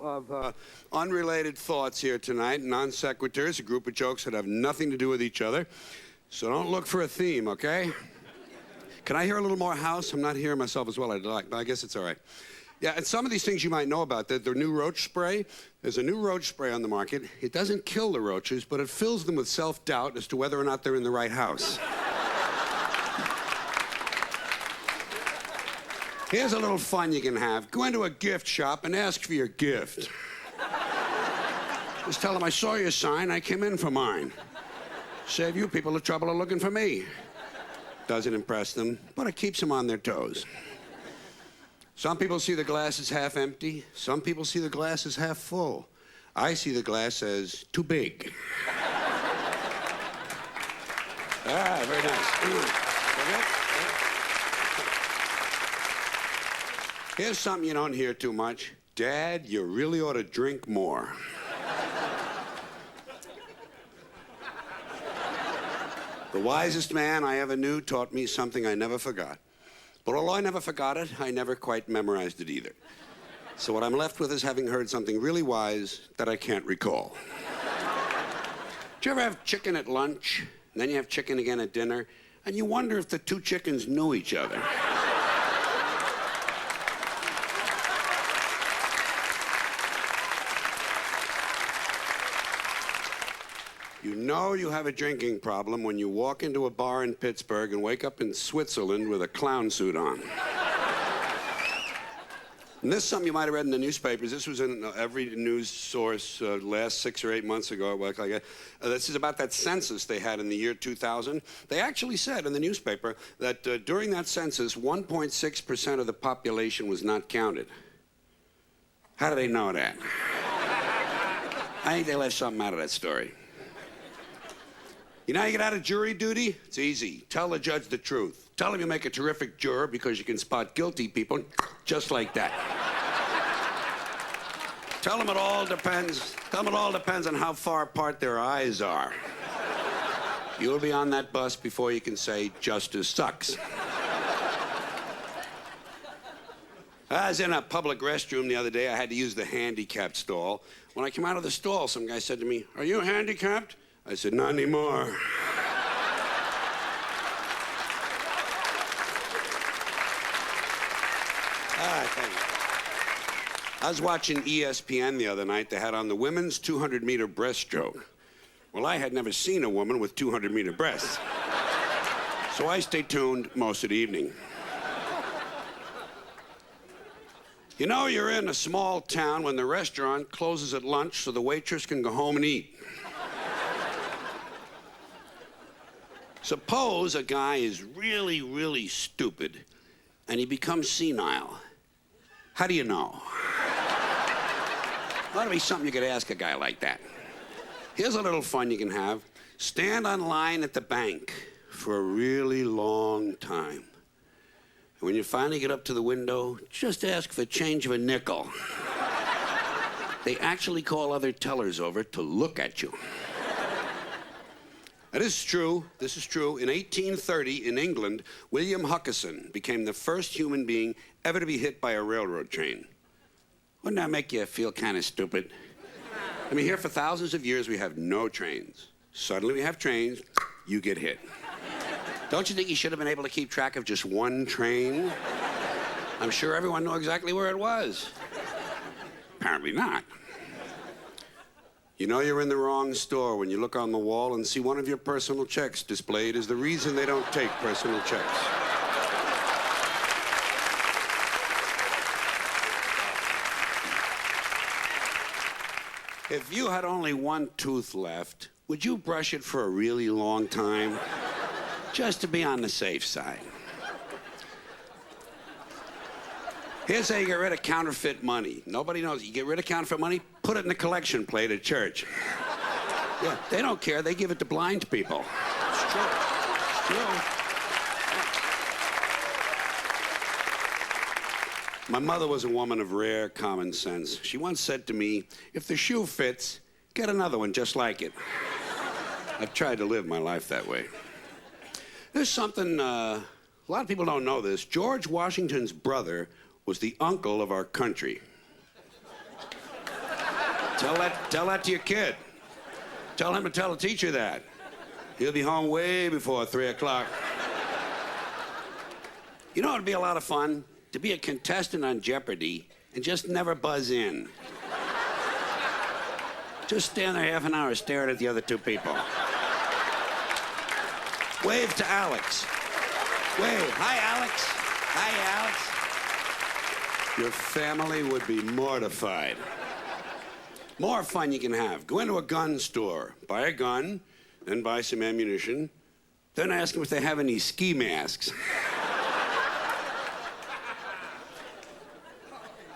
of unrelated thoughts here tonight, non sequiturs, a group of jokes that have nothing to do with each other. So don't look for a theme, okay? Can I hear a little more house? I'm not hearing myself as well as I'd like, but I guess it's all right. Yeah, and some of these things you might know about. The new roach spray. There's a new roach spray on the market. It doesn't kill the roaches, but it fills them with self-doubt as to whether or not they're in the right house. Here's a little fun you can have. Go into a gift shop and ask for your gift. Just tell them, I saw your sign, I came in for mine. Save you people the trouble of looking for me. Doesn't impress them, but it keeps them on their toes. Some people see the glass as half empty. Some people see the glass as half full. I see the glass as too big. Ah, very nice. Here's something you don't hear too much. Dad, you really ought to drink more. The wisest man I ever knew taught me something I never forgot. But although I never forgot it, I never quite memorized it either. So what I'm left with is having heard something really wise that I can't recall. Do you ever have chicken at lunch, and then you have chicken again at dinner, and you wonder if the two chickens knew each other? You know you have a drinking problem when you walk into a bar in Pittsburgh and wake up in Switzerland with a clown suit on. And this is something you might have read in the newspapers. This was in every news source last 6 or 8 months ago. This is about that census they had in the year 2000. They actually said in the newspaper that during that census, 1.6% of the population was not counted. How do they know that? I think they left something out of that story. You know how you get out of jury duty? It's easy. Tell the judge the truth. Tell him you make a terrific juror because you can spot guilty people just like that. Tell them it all depends. Tell them it all depends on how far apart their eyes are. You'll be on that bus before you can say justice sucks. I was in a public restroom the other day. I had to use the handicapped stall. When I came out of the stall, some guy said to me, "Are you handicapped?" I said, "Not anymore." Thank you. I was watching ESPN the other night. They had on the women's 200-meter breaststroke. Well, I had never seen a woman with 200-meter breasts. So I stayed tuned most of the evening. You know you're in a small town when the restaurant closes at lunch so the waitress can go home and eat. Suppose a guy is really, really stupid and he becomes senile. How do you know? Ought to be something you could ask a guy like that. Here's a little fun you can have. Stand on line at the bank for a really long time. And when you finally get up to the window, just ask for change of a nickel. They actually call other tellers over to look at you. Now, this is true. This is true. In 1830, in England, William Huckison became the first human being ever to be hit by a railroad train. Wouldn't that make you feel kind of stupid? I mean, here for thousands of years, we have no trains. Suddenly we have trains, you get hit. Don't you think you should have been able to keep track of just one train? I'm sure everyone knew exactly where it was. Apparently not. You know you're in the wrong store when you look on the wall and see one of your personal checks displayed as the reason they don't take personal checks. If you had only one tooth left, would you brush it for a really long time? Just to be on the safe side. Here's how you get rid of counterfeit money. Nobody knows. You get rid of counterfeit money, put it in the collection plate at church. Yeah, they don't care. They give it to blind people. It's true. It's true. My mother was a woman of rare common sense. She once said to me, "If the shoe fits, get another one just like it." I've tried to live my life that way. There's something, a lot of people don't know this. George Washington's brother was the uncle of our country. Tell that to your kid. Tell him to tell the teacher that. He'll be home way before 3 o'clock. You know, it'd be a lot of fun to be a contestant on Jeopardy and just never buzz in. Just stand there half an hour staring at the other two people. Wave to Alex. Wave. Hi, Alex. Hi, Alex. Your family would be mortified. More fun you can have. Go into a gun store, buy a gun, then buy some ammunition, then ask them if they have any ski masks.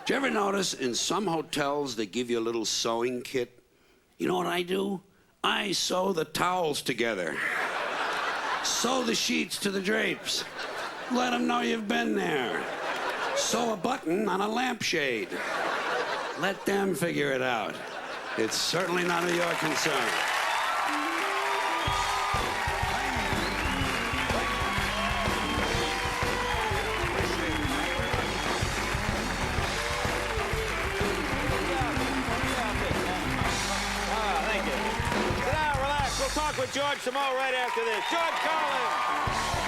Do you ever notice in some hotels they give you a little sewing kit? You know what I do? I sew the towels together. Sew the sheets to the drapes. Let them know you've been there. Sew a button on a lampshade. Let them figure it out. It's certainly none of your concern. Thank you. Sit down, relax. We'll talk with George some more right after this. George Carlin.